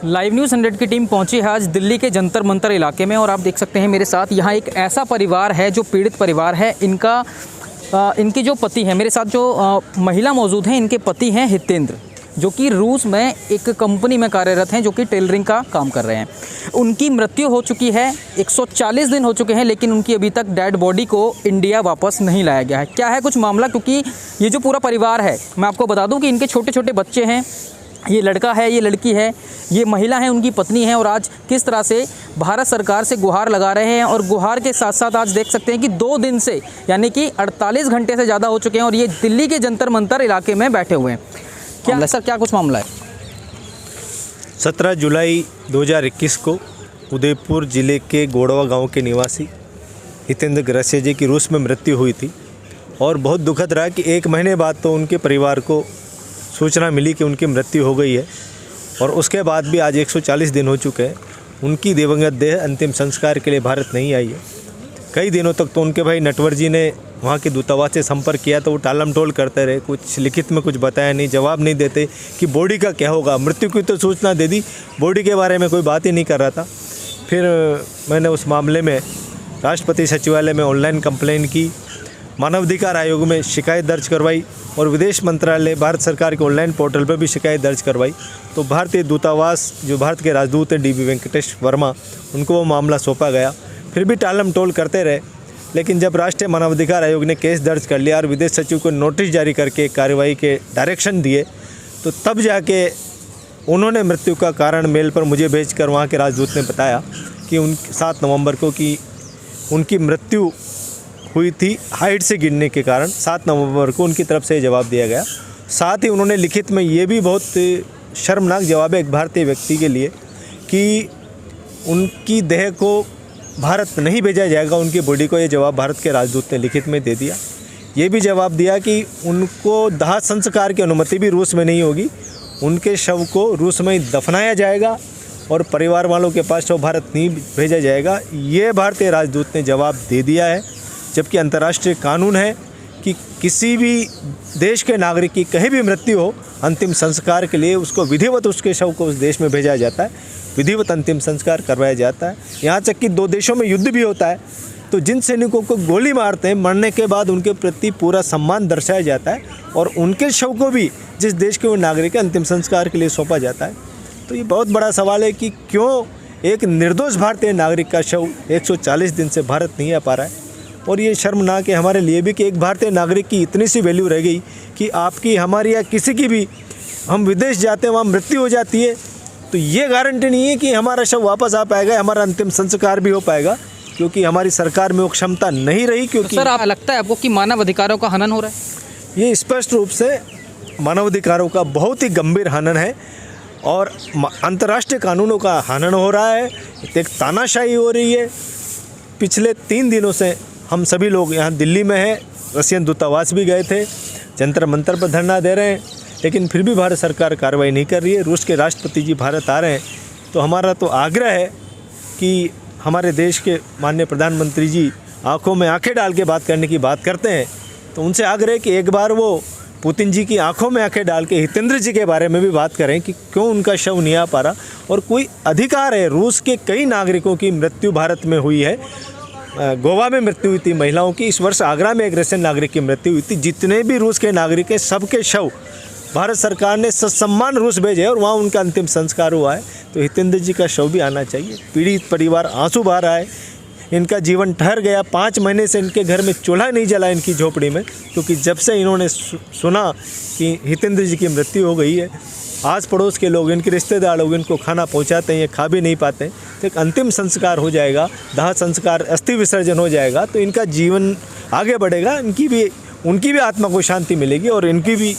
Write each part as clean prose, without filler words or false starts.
Live news 100 की team पहुंची है आज दिल्ली के जंतर मंतर इलाके में और आप देख सकते हैं मेरे साथ यहाँ एक ऐसा परिवार है जो पीड़ित परिवार है। इनके जो पति हैं, मेरे साथ जो महिला मौजूद हैं, इनके पति हैं हितेंद्र, जो कि रूस में एक कंपनी में कार्यरत हैं, जो कि टेलरिंग का काम कर रहे हैं। उनकी मृत्यु हो चुकी है, 140 दिन हो चुके हैं, लेकिन उनकी अभी तक डेड बॉडी को इंडिया वापस नहीं लाया गया है। क्या है कुछ मामला, क्योंकि ये जो पूरा परिवार है, मैं आपको बता दूं कि इनके छोटे छोटे बच्चे हैं, ये लड़का है, ये लड़की है, ये महिला है, उनकी पत्नी है, और आज किस तरह से भारत सरकार से गुहार लगा रहे हैं। और गुहार के साथ साथ आज देख सकते हैं कि 2 दिन से, यानी कि 48 घंटे से ज़्यादा हो चुके हैं और ये दिल्ली के जंतर मंतर इलाके में बैठे हुए हैं। क्या सर, क्या कुछ मामला है? 17 जुलाई 2021 को उदयपुर ज़िले के गोड़वा गांव के निवासी हितेंद्र ग्रसिया जी की रूस में मृत्यु हुई थी। और बहुत दुखद रहा कि 1 महीने बाद तो उनके परिवार को सूचना मिली कि उनकी मृत्यु हो गई है, और उसके बाद भी आज 140 दिन हो चुके हैं। उनकी दिवंगत देह अंतिम संस्कार के लिए भारत नहीं आई है। कई दिनों तक तो उनके भाई नटवर जी ने वहाँ के दूतावास से संपर्क किया, तो वो टालम टोल करते रहे, कुछ लिखित में कुछ बताया नहीं, जवाब नहीं देते कि बॉडी का क्या होगा। मृत्यु की तो सूचना दे दी, बॉडी के बारे में कोई बात ही नहीं कर रहा था। फिर मैंने उस मामले में राष्ट्रपति सचिवालय में ऑनलाइन कंप्लेन की, मानवाधिकार आयोग में शिकायत दर्ज करवाई और विदेश मंत्रालय भारत सरकार के ऑनलाइन पोर्टल पर भी शिकायत दर्ज करवाई। तो भारतीय दूतावास, जो भारत के राजदूत हैं DB वेंकटेश वर्मा, उनको वो मामला सौंपा गया। फिर भी टालम टोल करते रहे, लेकिन जब राष्ट्रीय मानवाधिकार आयोग ने केस दर्ज कर लिया और विदेश सचिव को नोटिस जारी करके कार्रवाई के डायरेक्शन दिए, तो तब जाके उन्होंने मृत्यु का कारण मेल पर मुझे भेजकर वहाँ के राजदूत ने बताया कि 7 नवंबर को कि उनकी मृत्यु हुई थी हाइट से गिरने के कारण। 7 नवंबर को उनकी तरफ से जवाब दिया गया। साथ ही उन्होंने लिखित में ये भी बहुत शर्मनाक जवाब है एक भारतीय व्यक्ति के लिए कि उनकी देह को भारत नहीं भेजा जाएगा, उनकी बॉडी को। ये जवाब भारत के राजदूत ने लिखित में दे दिया। ये भी जवाब दिया कि उनको दाह संस्कार की अनुमति भी रूस में नहीं होगी, उनके शव को रूस में ही दफनाया जाएगा और परिवार वालों के पास शव भारत नहीं भेजा जाएगा। ये भारतीय राजदूत ने जवाब दे दिया है, जबकि अंतर्राष्ट्रीय कानून है कि किसी भी देश के नागरिक की कहीं भी मृत्यु हो, अंतिम संस्कार के लिए उसको विधिवत उसके शव को उस देश में भेजा जाता है, विधिवत अंतिम संस्कार करवाया जाता है। यहाँ तक कि 2 देशों में युद्ध भी होता है, तो जिन सैनिकों को गोली मारते हैं, मरने के बाद उनके प्रति पूरा सम्मान दर्शाया जाता है और उनके शव को भी जिस देश के वो नागरिक है अंतिम संस्कार के लिए सौंपा जाता है। तो ये बहुत बड़ा सवाल है कि क्यों एक निर्दोष भारतीय नागरिक का शव 140 दिन से भारत नहीं आ पा रहा है। और ये शर्मनाक है हमारे लिए भी कि एक भारतीय नागरिक की इतनी सी वैल्यू रह गई कि आपकी, हमारी या किसी की भी, हम विदेश जाते हैं, वहाँ मृत्यु हो जाती है, तो ये गारंटी नहीं है कि हमारा शव वापस आ पाएगा, हमारा अंतिम संस्कार भी हो पाएगा, क्योंकि हमारी सरकार में वो क्षमता नहीं रही। क्योंकि सर, लगता है आपको कि मानवाधिकारों का हनन हो रहा है? ये स्पष्ट रूप से मानवाधिकारों का बहुत ही गंभीर हनन है और अंतर्राष्ट्रीय कानूनों का हनन हो रहा है। एक तानाशाही हो रही है। पिछले 3 दिनों से हम सभी लोग यहाँ दिल्ली में हैं, रशियन दूतावास भी गए थे, जंतर मंतर पर धरना दे रहे हैं, लेकिन फिर भी भारत सरकार कार्रवाई नहीं कर रही है। रूस के राष्ट्रपति जी भारत आ रहे हैं, तो हमारा तो आग्रह है कि हमारे देश के माननीय प्रधानमंत्री जी आंखों में आंखें डाल के बात करने की बात करते हैं, तो उनसे आग्रह है कि एक बार वो पुतिन जी की आंखों में आंखें डाल के हितेंद्र जी के बारे में भी बात करें कि क्यों उनका शव नहीं आ पा रहा। और कोई अधिकार है, रूस के कई नागरिकों की मृत्यु भारत में हुई है। गोवा में मृत्यु हुई थी महिलाओं की, इस वर्ष आगरा में एक रशियन नागरिक की मृत्यु हुई थी। जितने भी रूस के नागरिक हैं, सबके शव भारत सरकार ने ससम्मान रूस भेजे और वहाँ उनका अंतिम संस्कार हुआ है। तो हितेंद्र जी का शव भी आना चाहिए। पीड़ित परिवार आंसू बहा रहा है, इनका जीवन ठहर गया। 5 महीने से इनके घर में चूल्हा नहीं जला इनकी झोपड़ी में, क्योंकि जब से इन्होंने सुना कि हितेंद्र जी की मृत्यु हो गई है, आस पड़ोस के लोग, इनके रिश्तेदार लोग इनको खाना पहुंचाते हैं, ये खा भी नहीं पाते। तो एक अंतिम संस्कार हो जाएगा, दाह संस्कार, अस्थि विसर्जन हो जाएगा, तो इनका जीवन आगे बढ़ेगा, उनकी भी आत्मा को शांति मिलेगी और इनकी भी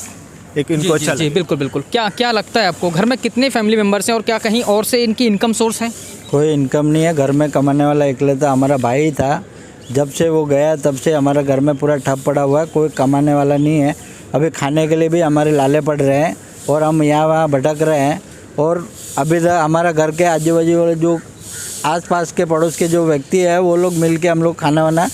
एक इनको अच्छा जी, बिल्कुल बिल्कुल। क्या लगता है आपको, घर में कितने फैमिली मेम्बर्स हैं और क्या कहीं और से इनकी इनकम सोर्स है? कोई इनकम नहीं है, घर में कमाने वाला इकलौता हमारा भाई था। जब से वो गया तब से हमारा घर में पूरा ठप पड़ा हुआ है, कोई कमाने वाला नहीं है। अभी खाने के लिए भी हमारे लाले पड़ रहे हैं और हम यहाँ वहाँ भटक रहे हैं। और अभी तक हमारा घर के आजू बाजू वाले जो आसपास के पड़ोस के जो व्यक्ति है, वो लोग मिल के हम लोग खाना वाना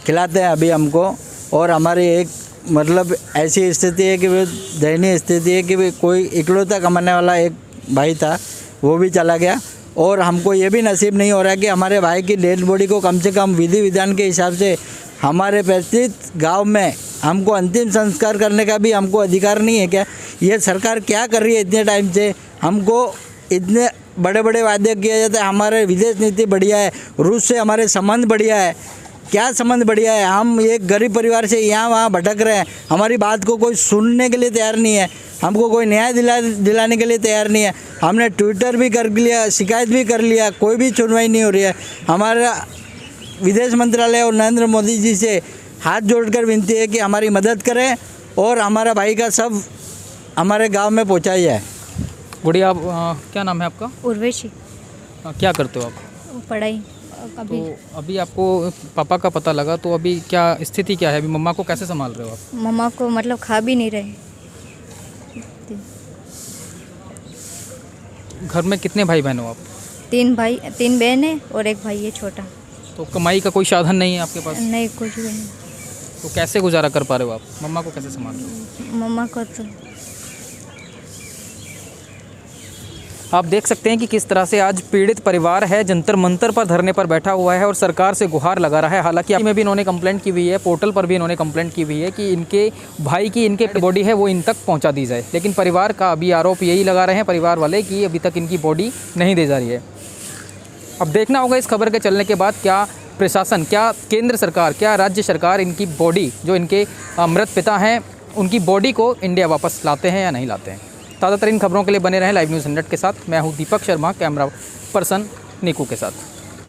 खिलाते हैं अभी हमको। और हमारी एक मतलब ऐसी स्थिति है कि वो दयनीय स्थिति है कि कोई इकलौता कमाने वाला एक भाई था, वो भी चला गया। और हमको ये भी नसीब नहीं हो रहा कि हमारे भाई की डेड बॉडी को कम से कम विधि विधान के हिसाब से हमारे पैतृक गांव में हमको अंतिम संस्कार करने का भी हमको अधिकार नहीं है क्या? ये सरकार क्या कर रही है इतने टाइम से? हमको इतने बड़े बड़े वादे किए जाते हैं, हमारे विदेश नीति बढ़िया है, रूस से हमारे संबंध बढ़िया है। क्या संबंध बढ़िया है? हम एक गरीब परिवार से यहाँ वहाँ भटक रहे हैं, हमारी बात को कोई सुनने के लिए तैयार नहीं है, हमको कोई न्याय दिलाने के लिए तैयार नहीं है। हमने ट्विटर भी कर लिया, शिकायत भी कर लिया, कोई भी सुनवाई नहीं हो रही है। हमारा विदेश मंत्रालय और नरेंद्र मोदी जी से हाथ जोड़कर विनती है कि हमारी मदद करें और हमारा भाई का सब हमारे गांव में पहुंचाई जाए। गुड़िया, आप क्या नाम है आपका? उर्वशी। क्या करते हो आप? पढ़ाई अभी। तो अभी आपको पापा का पता लगा, तो अभी क्या स्थिति क्या है? अभी मम्मा को कैसे संभाल रहे हो आप? मम्मा को मतलब खा भी नहीं रहे। घर में कितने भाई बहन हो आप? 3 भाई 3 बहन है और 1 भाई है छोटा। तो कमाई का कोई साधन नहीं है आपके पास? नहीं, कुछ भी नहीं। तो कैसे गुजारा कर पा रहे हो आप? मम्मा को कैसे संभाल रहे हो? मम्मा को तो आप देख सकते हैं कि किस तरह से आज पीड़ित परिवार है जंतर मंतर पर धरने पर बैठा हुआ है और सरकार से गुहार लगा रहा है। हालांकि में भी इन्होंने कंप्लेंट की हुई है, पोर्टल पर भी इन्होंने कंप्लेंट की हुई है कि इनके भाई की इनके बॉडी है वो इन तक पहुंचा दी जाए, लेकिन परिवार का अभी आरोप यही लगा रहे हैं परिवार वाले कि अभी तक इनकी बॉडी नहीं दी जा रही है। अब देखना होगा इस खबर के चलने के बाद क्या प्रशासन, क्या केंद्र सरकार, क्या राज्य सरकार इनकी बॉडी, जो इनके मृत पिता हैं, उनकी बॉडी को इंडिया वापस लाते हैं या नहीं लाते हैं। ताज़ा तरीन खबरों के लिए बने रहें लाइव न्यूज़ 100 के साथ। मैं हूं दीपक शर्मा, कैमरा पर्सन नीकू के साथ।